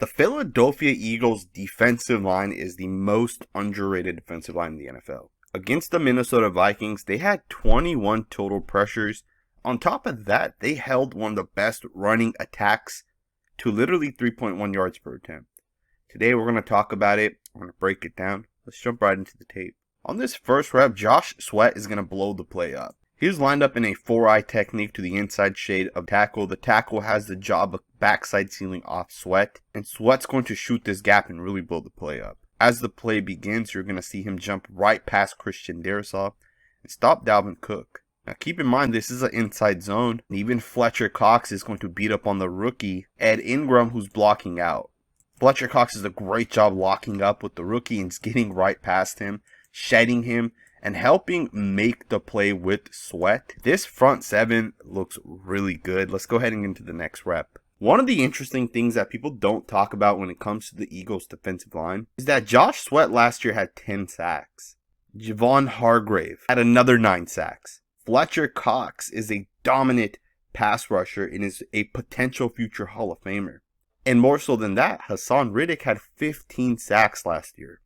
The Philadelphia Eagles defensive line is the most underrated defensive line in the NFL. Against the Minnesota Vikings, they had 21 total pressures. On top of that, they held one of the best running attacks to literally 3.1 yards per attempt. Today we're going to talk about it. We're going to break it down. Let's jump right into the tape. On this first rep, Josh Sweat is going to blow the play up. He's lined up in a 4-eye technique to the inside shade of tackle. The tackle has the job of backside sealing off Sweat, and Sweat's going to shoot this gap and really blow the play up. As the play begins, you're going to see him jump right past Christian Darrisaw and stop Dalvin Cook. Now keep in mind, this is an inside zone, and even Fletcher Cox is going to beat up on the rookie, Ed Ingram, who's blocking out. Fletcher Cox does a great job locking up with the rookie and getting right past him, shedding him, and helping make the play with Sweat. This front seven looks really good. Let's go ahead and get into the next rep. One of the interesting things that people don't talk about when it comes to the Eagles defensive line is that Josh Sweat last year had 10 sacks. Javon Hargrave had another 9 sacks. Fletcher Cox is a dominant pass rusher and is a potential future Hall of Famer. And more so than that, Hassan Riddick had 15 sacks last year.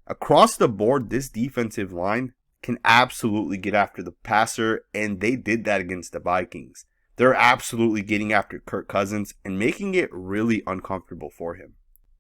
Across the board, this defensive line can absolutely get after the passer, and they did that against the Vikings. They're absolutely getting after Kirk Cousins and making it really uncomfortable for him.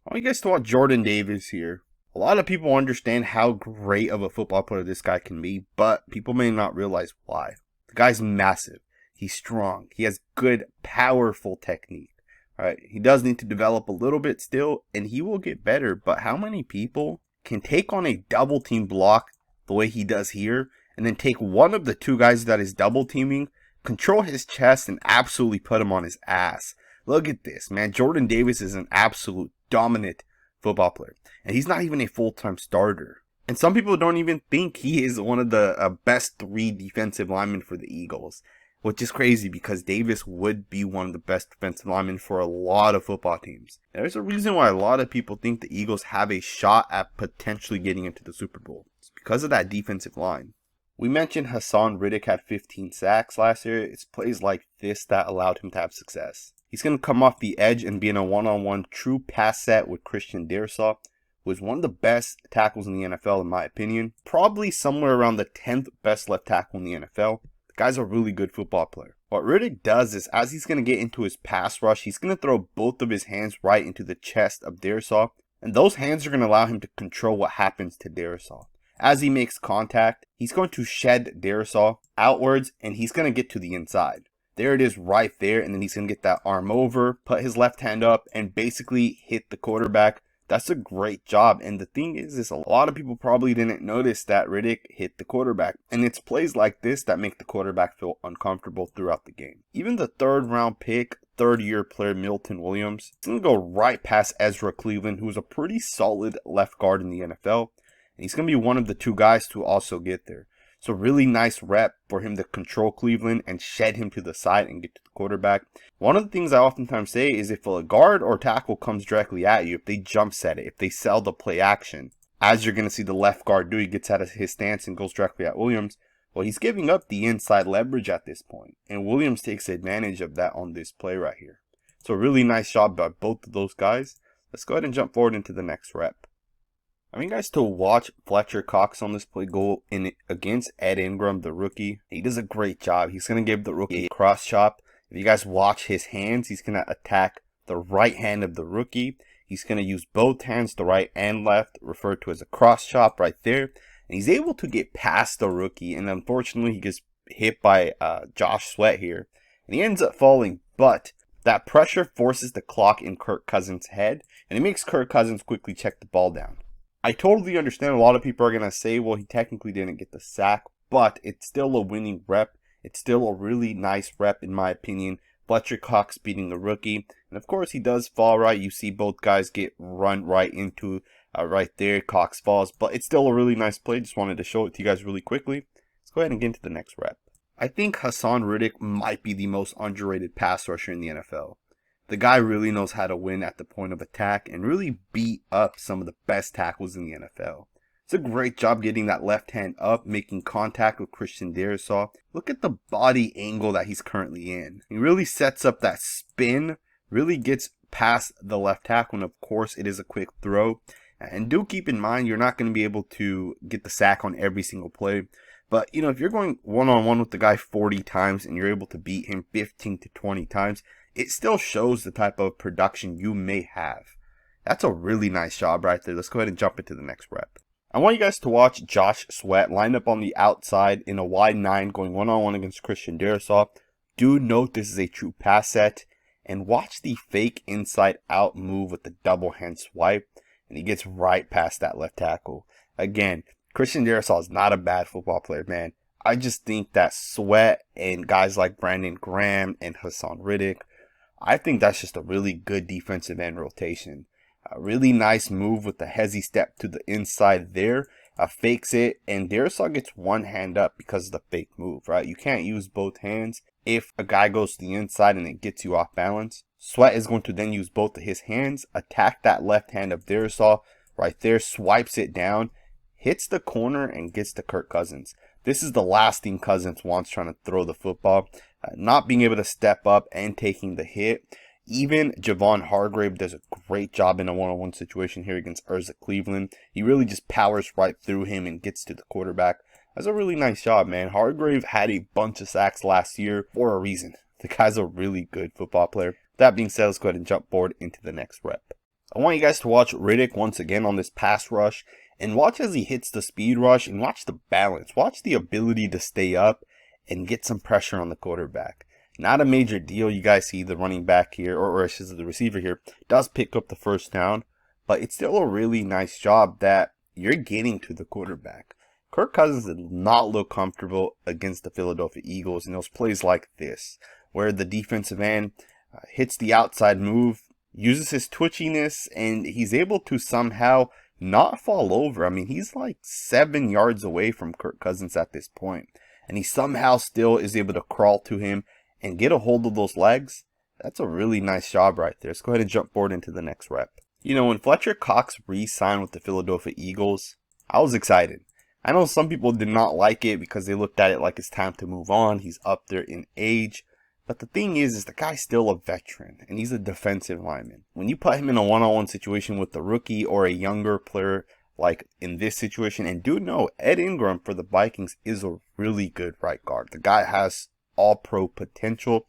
I want you guys to watch Jordan Davis here. A lot of people understand how great of a football player this guy can be, but people may not realize why. The guy's massive. He's strong. He has good, powerful technique. Right? He does need to develop a little bit still, and he will get better, but how many people can take on a double team block the way he does here, and then take one of the two guys that is double teaming, control his chest, and absolutely put him on his ass? Look at this, man. Jordan Davis is an absolute dominant football player, and he's not even a full-time starter. And some people don't even think he is one of the best 3 defensive linemen for the Eagles, which is crazy because Davis would be one of the best defensive linemen for a lot of football teams. There's a reason why a lot of people think the Eagles have a shot at potentially getting into the Super Bowl. It's because of that defensive line. We mentioned Hassan Riddick had 15 sacks last year. It's plays like this that allowed him to have success. He's going to come off the edge and be in a one-on-one true pass set with Christian Darrisaw, who is one of the best tackles in the NFL in my opinion. Probably somewhere around the 10th best left tackle in the NFL. Guy's a really good football player. What Riddick does is, as he's going to get into his pass rush, he's going to throw both of his hands right into the chest of Darrisaw, and those hands are going to allow him to control what happens to Darrisaw. As he makes contact, he's going to shed Darrisaw outwards, and he's going to get to the inside. There it is right there, and then he's going to get that arm over, put his left hand up, and basically hit the quarterback. That's a great job, and the thing is a lot of people probably didn't notice that Riddick hit the quarterback, and it's plays like this that make the quarterback feel uncomfortable throughout the game. Even the 3rd round pick, 3rd-year player Milton Williams, is going to go right past Ezra Cleveland, who's a pretty solid left guard in the NFL, and he's going to be one of the 2 guys to also get there. So really nice rep for him to control Cleveland and shed him to the side and get to the quarterback. One of the things I oftentimes say is if a guard or tackle comes directly at you, if they jump set it, if they sell the play action, as you're going to see the left guard do, he gets out of his stance and goes directly at Williams. Well, he's giving up the inside leverage at this point, and Williams takes advantage of that on this play right here. So really nice job by both of those guys. Let's go ahead and jump forward into the next rep. I want you guys to watch Fletcher Cox on this play go in against Ed Ingram, the rookie. He does a great job. He's going to give the rookie a cross chop. If you guys watch his hands, he's going to attack the right hand of the rookie. He's going to use both hands, the right and left, referred to as a cross chop right there. And he's able to get past the rookie. And unfortunately, he gets hit by Josh Sweat here. And he ends up falling. But that pressure forces the clock in Kirk Cousins' head. And it makes Kirk Cousins quickly check the ball down. I totally understand a lot of people are going to say, well, he technically didn't get the sack, but it's still a winning rep. It's still a really nice rep, in my opinion. Fletcher Cox beating the rookie. And of course, he does fall right. You see both guys get run right into right there. Cox falls, but it's still a really nice play. Just wanted to show it to you guys really quickly. Let's go ahead and get into the next rep. I think Hassan Riddick might be the most underrated pass rusher in the NFL. The guy really knows how to win at the point of attack and really beat up some of the best tackles in the NFL. It's a great job getting that left hand up, making contact with Christian Darrisaw. Look at the body angle that he's currently in. He really sets up that spin, really gets past the left tackle, and of course it is a quick throw. And do keep in mind, you're not going to be able to get the sack on every single play. But, if you're going one-on-one with the guy 40 times and you're able to beat him 15 to 20 times, it still shows the type of production you may have. That's a really nice job right there. Let's go ahead and jump into the next rep. I want you guys to watch Josh Sweat line up on the outside in a wide 9 going one-on-one against Christian Darrisaw. Do note this is a true pass set. And watch the fake inside out move with the double hand swipe. And he gets right past that left tackle. Again, Christian Darrisaw is not a bad football player, man. I just think that Sweat and guys like Brandon Graham and Hassan Riddick, I think that's just a really good defensive end rotation. A really nice move with the hezzy step to the inside there. Fakes it, and Darrisaw gets one hand up because of the fake move, right? You can't use both hands if a guy goes to the inside and it gets you off balance. Sweat is going to then use both of his hands, attack that left hand of Darrisaw right there, swipes it down, hits the corner, and gets to Kirk Cousins. This is the last thing Cousins wants trying to throw the football. Not being able to step up and taking the hit. Even Javon Hargrave does a great job in a one-on-one situation here against Urza Cleveland. He really just powers right through him and gets to the quarterback. That's a really nice job, man. Hargrave had a bunch of sacks last year for a reason. The guy's a really good football player. That being said, let's go ahead and jump forward into the next rep. I want you guys to watch Riddick once again on this pass rush. And watch as he hits the speed rush, and watch the balance. Watch the ability to stay up and get some pressure on the quarterback. Not a major deal. You guys see the running back here, or the receiver here, does pick up the first down. But it's still a really nice job that you're getting to the quarterback. Kirk Cousins did not look comfortable against the Philadelphia Eagles in those plays like this, where the defensive end hits the outside move, uses his twitchiness, and he's able to somehow not fall over. I mean, he's like 7 yards away from Kirk Cousins at this point, and he somehow still is able to crawl to him and get a hold of those legs. That's a really nice job right there. Let's go ahead and jump forward into the next rep. When Fletcher Cox re-signed with the Philadelphia Eagles, I was excited. I know some people did not like it because they looked at it like it's time to move on. He's up there in age. But the thing is the guy's still a veteran, and he's a defensive lineman. When you put him in a one-on-one situation with a rookie or a younger player, like in this situation, and do know Ed Ingram for the Vikings is a really good right guard. The guy has all-pro potential.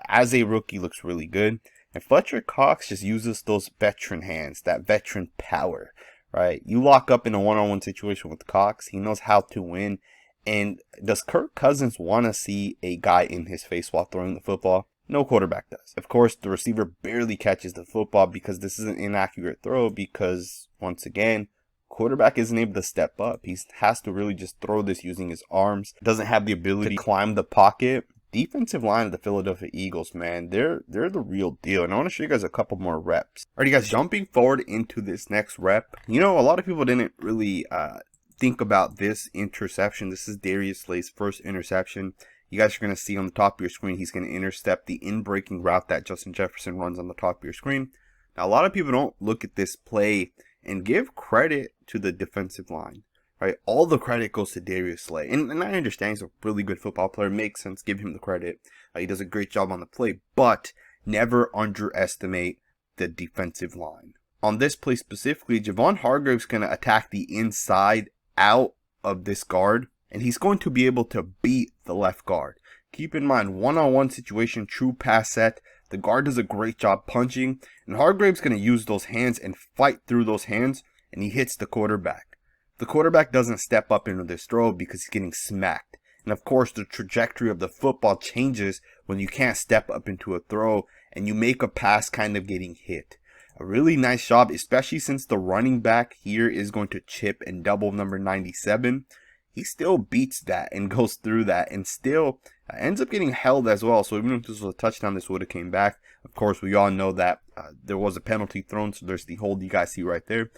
As a rookie, looks really good. And Fletcher Cox just uses those veteran hands, that veteran power, right? You lock up in a one-on-one situation with Cox, he knows how to win. And does Kirk Cousins want to see a guy in his face while throwing the football? No quarterback does. Of course, the receiver barely catches the football because this is an inaccurate throw because, once again, quarterback isn't able to step up. He has to really just throw this using his arms. Doesn't have the ability to climb the pocket. Defensive line of the Philadelphia Eagles, man, they're the real deal. And I want to show you guys a couple more reps. Alrighty, guys, jumping forward into this next rep. A lot of people didn't really think about this interception. This is Darius Slay's first interception. You guys are going to see on the top of your screen, he's going to intercept the in-breaking route that Justin Jefferson runs on the top of your screen. Now, a lot of people don't look at this play and give credit to the defensive line, right? All the credit goes to Darius Slay. And I understand he's a really good football player. Makes sense. Give him the credit. He does a great job on the play. But never underestimate the defensive line. On this play specifically, Javon Hargrave's going to attack the inside out of this guard, and he's going to be able to beat the left guard. Keep in mind, one-on-one situation, true pass set. The guard does a great job punching, and Hargrave's going to use those hands and fight through those hands, and he hits the quarterback. The quarterback doesn't step up into this throw because he's getting smacked. And of course, the trajectory of the football changes when you can't step up into a throw and you make a pass kind of getting hit. A really nice job, especially since the running back here is going to chip and double number 97. He still beats that and goes through that and still ends up getting held as well. So even if this was a touchdown, this would have came back. Of course, we all know that there was a penalty thrown, so there's the hold you guys see right there.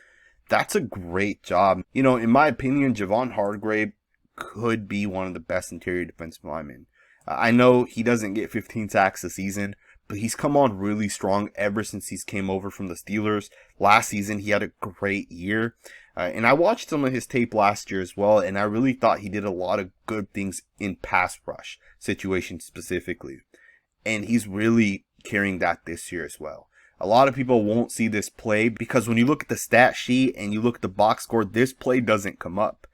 That's a great job. In my opinion, Javon Hargrave could be one of the best interior defensive linemen. I know he doesn't get 15 sacks a season, but he's come on really strong ever since he's came over from the Steelers. Last season, he had a great year. And I watched some of his tape last year as well, and I really thought he did a lot of good things in pass rush situations specifically. And he's really carrying that this year as well. A lot of people won't see this play because when you look at the stat sheet and you look at the box score, this play doesn't come up.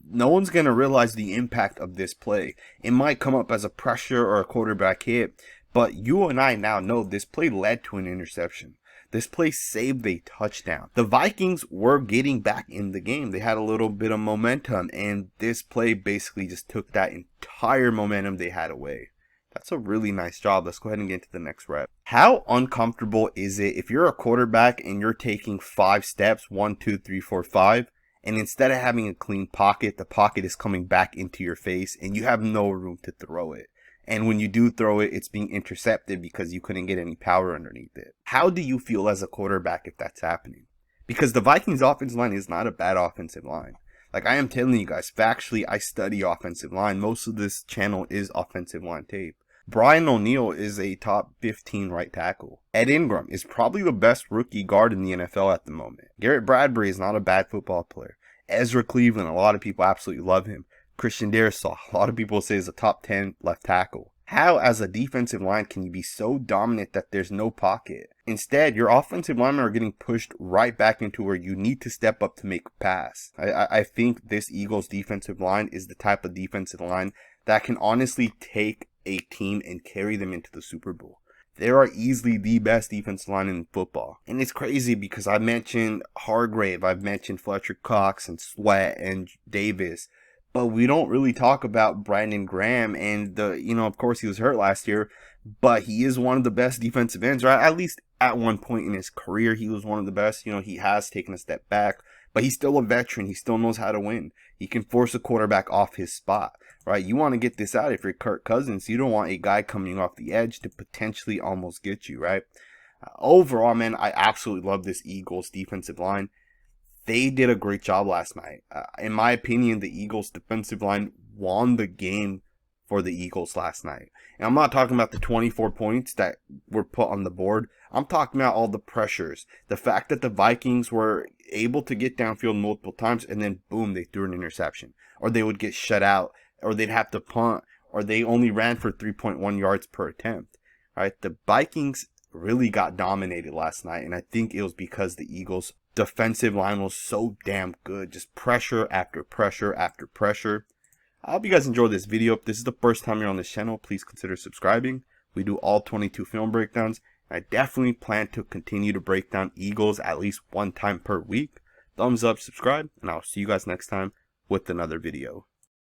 No one's going to realize the impact of this play. It might come up as a pressure or a quarterback hit, but you and I now know this play led to an interception. This play saved a touchdown. The Vikings were getting back in the game. They had a little bit of momentum, and this play basically just took that entire momentum they had away. That's a really nice job. Let's go ahead and get into the next rep. How uncomfortable is it if you're a quarterback and you're taking 5 steps, 1, 2, 3, 4, 5, and instead of having a clean pocket, the pocket is coming back into your face and you have no room to throw it. And when you do throw it, it's being intercepted because you couldn't get any power underneath it. How do you feel as a quarterback if that's happening? Because the Vikings offensive line is not a bad offensive line. Like I am telling you guys, factually, I study offensive line. Most of this channel is offensive line tape. Brian O'Neill is a top 15 right tackle. Ed Ingram is probably the best rookie guard in the NFL at the moment. Garrett Bradbury is not a bad football player. Ezra Cleveland, a lot of people absolutely love him. Christian Darrisaw, a lot of people say is a top 10 left tackle. How, as a defensive line, can you be so dominant that there's no pocket? Instead, your offensive linemen are getting pushed right back into where you need to step up to make a pass. I think this Eagles defensive line is the type of defensive line that can honestly take a team and carry them into the Super Bowl. They are easily the best defensive line in football. And it's crazy because I mentioned Hargrave, I've mentioned Fletcher Cox and Sweat and Davis. But we don't really talk about Brandon Graham, and of course he was hurt last year, but he is one of the best defensive ends, right? At least at one point in his career, he was one of the best. He has taken a step back, but he's still a veteran. He still knows how to win. He can force a quarterback off his spot, right? You want to get this out if you're Kirk Cousins. You don't want a guy coming off the edge to potentially almost get you, right? Overall, man, I absolutely love this Eagles defensive line. They did a great job last night. In my opinion, the Eagles defensive line won the game for the Eagles last night. And I'm not talking about the 24 points that were put on the board. I'm talking about all the pressures. The fact that the Vikings were able to get downfield multiple times and then boom, they threw an interception. Or they would get shut out. Or they'd have to punt. Or they only ran for 3.1 yards per attempt. Right? The Vikings really got dominated last night. And I think it was because the Eagles defensive line was so damn good. Just pressure after pressure after pressure. I hope you guys enjoyed this video. If this is the first time you're on this channel, please consider subscribing. We do all 22 film breakdowns. I definitely plan to continue to break down Eagles at least one time per week. Thumbs up, subscribe, and I'll see you guys next time with another video.